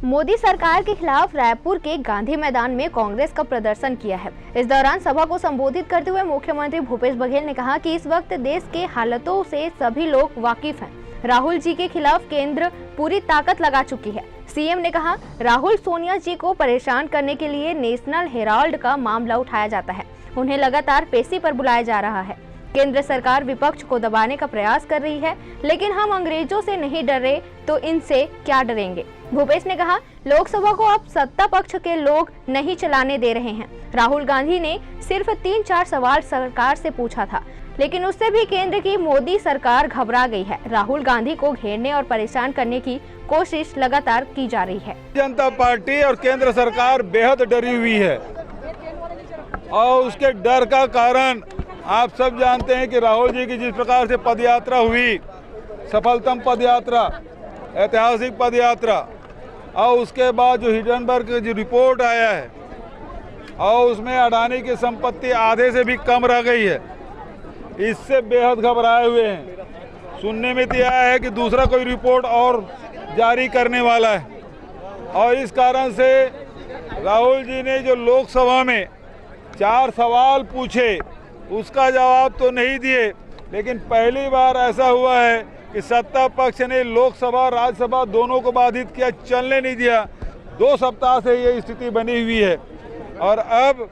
मोदी सरकार के खिलाफ रायपुर के गांधी मैदान में कांग्रेस का प्रदर्शन किया है। इस दौरान सभा को संबोधित करते हुए मुख्यमंत्री भूपेश बघेल ने कहा कि इस वक्त देश के हालातों से सभी लोग वाकिफ हैं। राहुल जी के खिलाफ केंद्र पूरी ताकत लगा चुकी है। सीएम ने कहा, राहुल सोनिया जी को परेशान करने के लिए नेशनल हेराल्ड का मामला उठाया जाता है। उन्हें लगातार पेशी पर बुलाया जा रहा है। केंद्र सरकार विपक्ष को दबाने का प्रयास कर रही है, लेकिन हम अंग्रेजों से नहीं डर रहे तो इनसे क्या डरेंगे। भूपेश ने कहा, लोकसभा को अब सत्ता पक्ष के लोग नहीं चलाने दे रहे हैं। राहुल गांधी ने सिर्फ 3-4 सवाल सरकार से पूछा था, लेकिन उससे भी केंद्र की मोदी सरकार घबरा गई है। राहुल गांधी को घेरने और परेशान करने की कोशिश लगातार की जा रही है। जनता पार्टी और केंद्र सरकार बेहद डरी हुई है और उसके डर का कारण आप सब जानते हैं कि राहुल जी की जिस प्रकार से पदयात्रा हुई, सफलतम पदयात्रा, ऐतिहासिक पदयात्रा, और उसके बाद जो हिंडनबर्ग का जो रिपोर्ट आया है और उसमें अडानी की संपत्ति आधे से भी कम रह गई है, इससे बेहद घबराए हुए हैं। सुनने में तो आया है कि दूसरा कोई रिपोर्ट और जारी करने वाला है और इस कारण से राहुल जी ने जो लोकसभा में 4 सवाल पूछे उसका जवाब तो नहीं दिए, लेकिन पहली बार ऐसा हुआ है कि सत्ता पक्ष ने लोकसभा राज्यसभा दोनों को बाधित किया, चलने नहीं दिया। 2 सप्ताह से ये स्थिति बनी हुई है और अब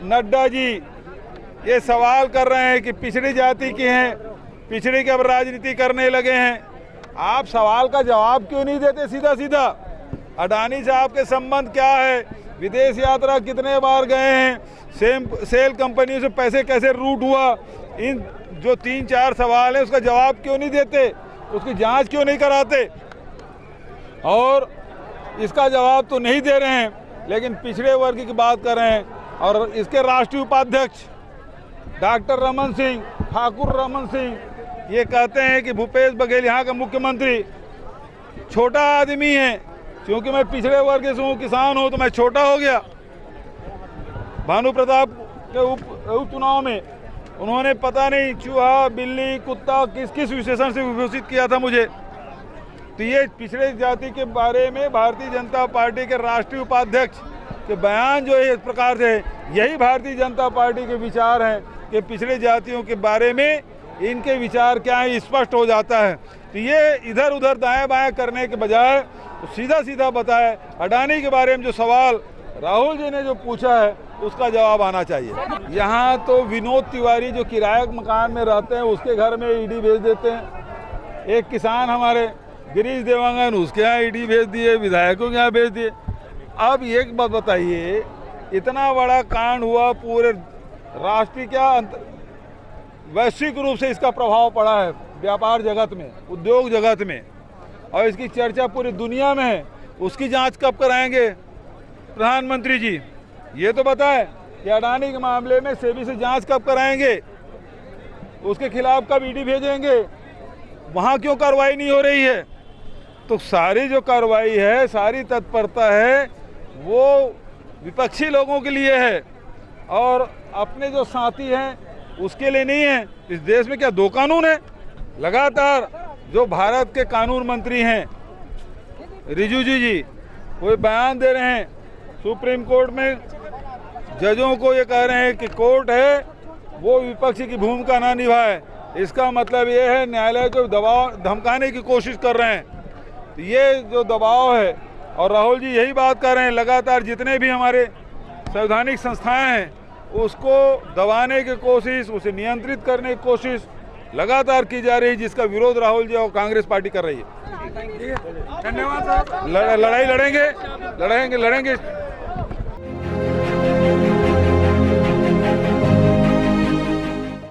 नड्डा जी ये सवाल कर रहे हैं कि पिछड़ी जाति के हैं, पिछड़ी की अब राजनीति करने लगे हैं। आप सवाल का जवाब क्यों नहीं देते सीधा सीधा? अडानी साहब के संबंध क्या है? विदेश यात्रा कितने बार गए हैं? सेल कंपनी से पैसे कैसे रूट हुआ? इन जो 3-4 सवाल है उसका जवाब क्यों नहीं देते? उसकी जांच क्यों नहीं कराते? और इसका जवाब तो नहीं दे रहे हैं, लेकिन पिछड़े वर्ग की बात कर रहे हैं। और इसके राष्ट्रीय उपाध्यक्ष डॉक्टर रमन सिंह, ठाकुर रमन सिंह, ये कहते हैं कि भूपेश बघेल यहाँ का मुख्यमंत्री छोटा आदमी है। क्योंकि मैं पिछड़े वर्ग से हूँ, किसान हूँ, तो मैं छोटा हो गया। भानु प्रताप के उपचुनाव में उन्होंने पता नहीं चूहा, बिल्ली, कुत्ता किस किस विशेषण से विभूषित किया था मुझे। तो ये पिछड़े जाति के बारे में भारतीय जनता पार्टी के राष्ट्रीय उपाध्यक्ष के बयान जो है इस प्रकार से, यही भारतीय जनता पार्टी के विचार हैं कि पिछड़े जातियों के बारे में इनके विचार क्या है स्पष्ट हो जाता है। तो ये इधर उधर दाएं बाएं करने के बजाय तो सीधा सीधा बताए। अडानी के बारे में जो सवाल राहुल जी ने जो पूछा है उसका जवाब आना चाहिए। यहाँ तो विनोद तिवारी जो किराए मकान में रहते हैं उसके घर में ईडी भेज देते हैं। एक किसान हमारे गिरीश देवांगन, उसके यहाँ ईडी भेज दिए, विधायकों के यहाँ भेज दिए। अब एक बात बताइए, इतना बड़ा कांड हुआ, पूरे राष्ट्रीय क्या वैश्विक रूप से इसका प्रभाव पड़ा है व्यापार जगत में, उद्योग जगत में, और इसकी चर्चा पूरी दुनिया में है। उसकी जांच कब कराएंगे प्रधानमंत्री जी? ये तो बताएं कि अडानी के मामले में सेबी से जांच कब कराएंगे, उसके खिलाफ कब ईडी भेजेंगे, वहाँ क्यों कार्रवाई नहीं हो रही है? तो सारी जो कार्रवाई है, सारी तत्परता है, वो विपक्षी लोगों के लिए है और अपने जो साथी हैं उसके लिए नहीं है। इस देश में क्या 2 कानून है? लगातार जो भारत के कानून मंत्री हैं रिजिजू जी, वो बयान दे रहे हैं सुप्रीम कोर्ट में, जजों को ये कह रहे हैं कि कोर्ट है वो विपक्षी की भूमिका ना निभाए। इसका मतलब ये है न्यायालय को दबाव धमकाने की कोशिश कर रहे हैं। तो ये जो दबाव है, और राहुल जी यही बात कर रहे हैं, लगातार जितने भी हमारे संवैधानिक संस्थाएं हैं उसको दबाने की कोशिश, उसे नियंत्रित करने की कोशिश लगातार की जा रही है, जिसका विरोध राहुल जी और कांग्रेस पार्टी कर रही है। धन्यवाद साहब। लड़ाई लड़ेंगे।